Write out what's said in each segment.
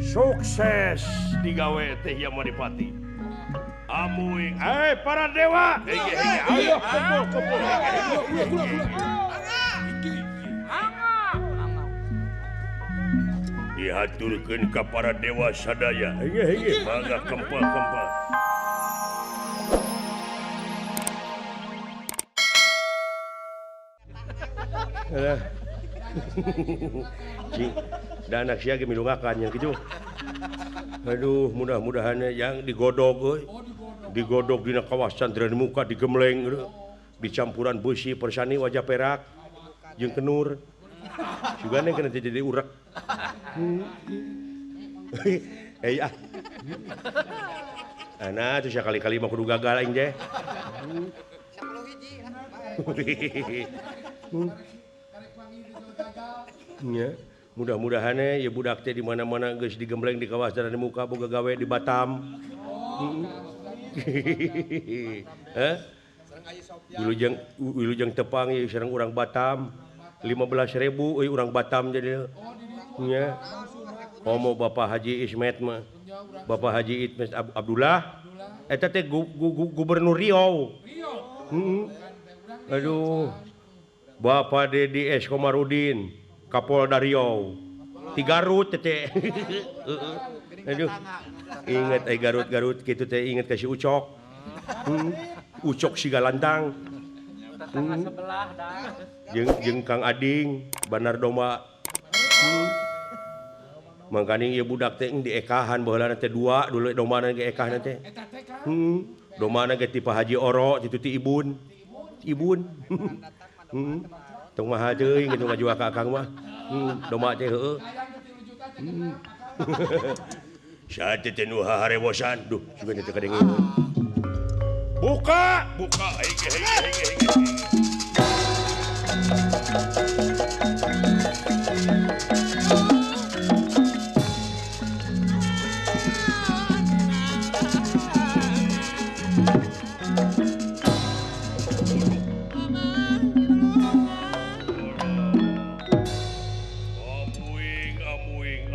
Sukses digawe teh ya Madipati. Amuing, para dewa. Ayo kumpul. Dihaturkeun ka para dewa sadaya. Mangga kempal. Cing, dan anak sia ge milungakan yang kitu. Aduh, mudah-mudahan yang digodog euy. Digodog dina kawasan Dran Muka digemleng dicampuran besi persani wajah perak jeung kenur. Sugana kena jadi urak. Ah. Ana tuh sakali-kali mah kudu gagal aing teh. 10 hiji. Ya, mudah-mudahan ya budak teh di mana-mana geus digembleng di kawasan Dran Muka boga gawe di Batam. Wilujeng tepang ya sareng urang Batam 15.000 euy urang Batam jadi nya komo Bapak Haji Ismet mah Bapak Haji Ismet Abdullah eta teh gubernur Riau. Aduh Bapak Dedi S Komarudin Kapolda Riau di Garut teh. Aduh inget Garut kitu teh inget ka si Ucok. Ucok si Galantang. Jeung Kang Ading Banar Domba. Mangkaning ieu budak teh diekahan baheula teh 2 dulu domana ge ekahna teh. Domana ge ti Pak Haji Oro itu ti Ibun. Tong mah teuing kitu ngajua ka Akang mah. Domba teh heueuh. Saat teh nu harewosan duh juga teh kadenge. Buka.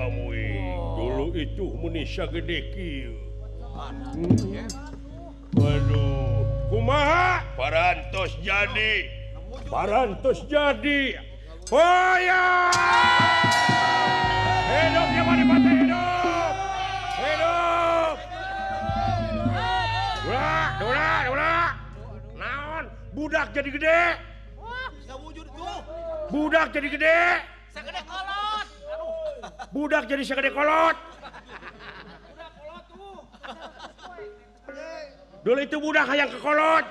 Amuing. Dulu itu Munisha gede kieu. Waduh, kumaha? Parantos jadi. Oh ya! Hidup ya Madipati hidup. Ulah. Naon? Budak jadi gede. Wah, bisa wujud tuh. Budak jadi gede. Segede kolot. Budak jadi segede kolot. Udah kolot tuh. Dulu itu budak hayang ke kolot.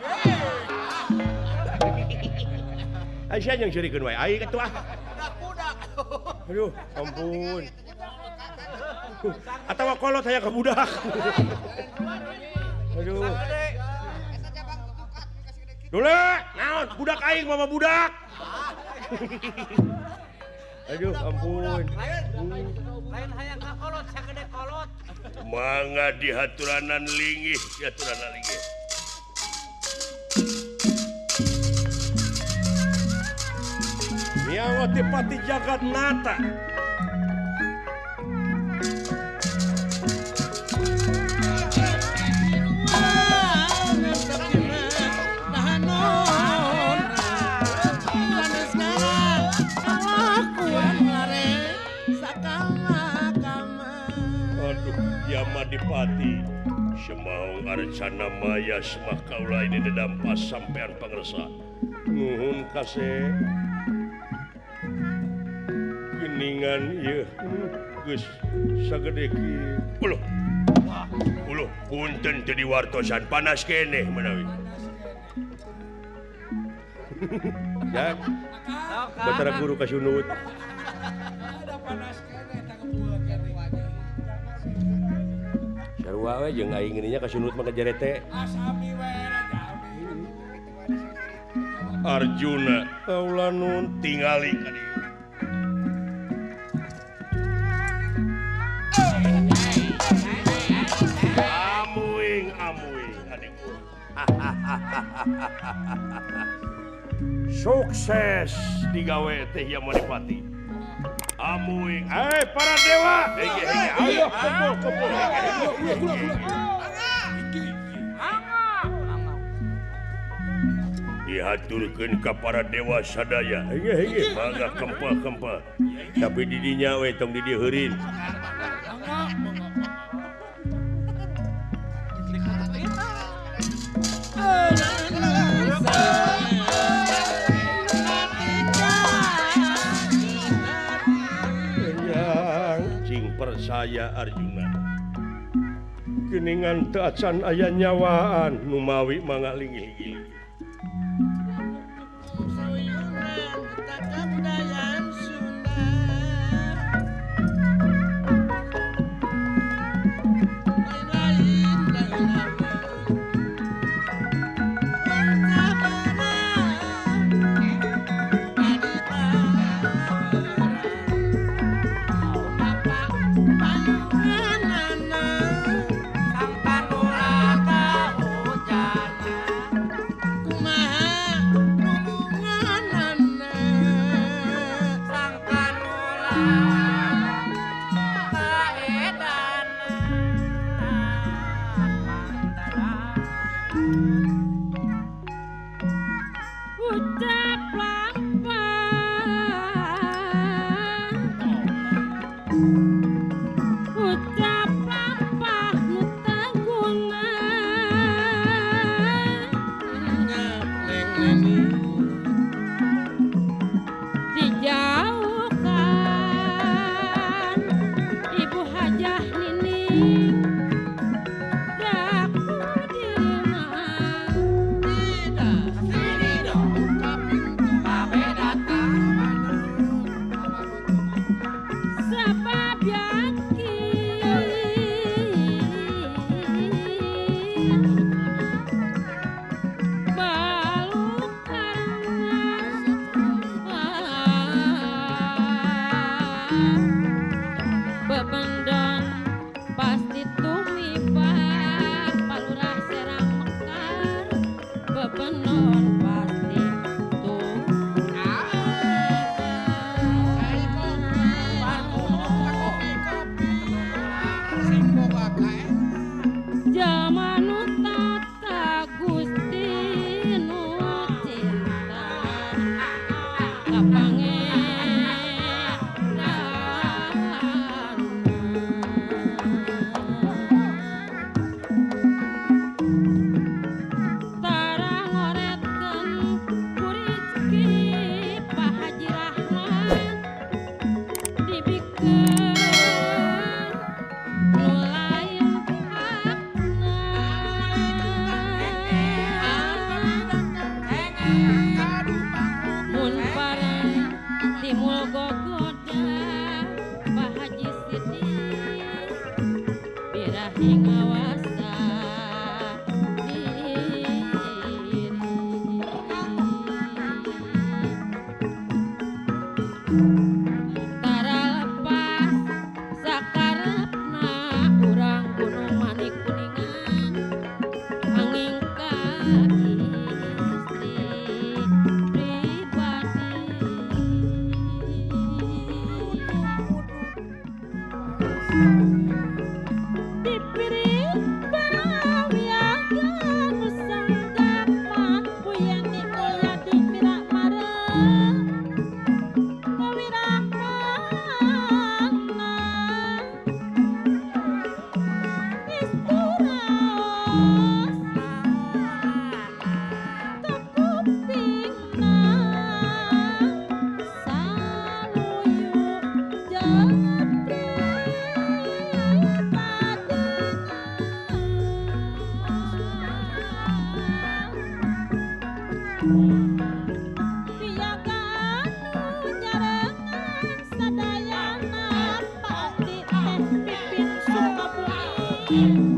Aisyah yang syirikeun wae. Ai atuh ah. Budak. Aduh, ampun. Atawa kolot hayang ke budak. Aduh. Dulu, naon? Budak aing mama budak. Aduh, ampun. Lain hayang ka kolot, sagede kolot. Mangga dihaturanan linggih. Miawati Pati Jagatnata. Madipati semaung arcana maya semah kaula ini dedampas sampean pangresa nuhun kase geningan ieu geus sagede kieu ulah punten teu diwartosan panas keneh menawi ya batara guru kasunut ada panas keneh tangeupeul keneh sarua we jeung aing geuning nya kasunut mah ngajarete asami we Arjuna kaula nun tingali ka dieu amuing adekku sukses digawe teh ya Madipati Amuing. Para dewa. Ayo kumpul. Dihaturkeun ka para dewa sadaya. Mangga kempa. Tapi didinya we tong di dieu heurin. Persaya Arjuna geningan teu acan aya nyawaan nu mawi mangga linggih-linggih Thank you.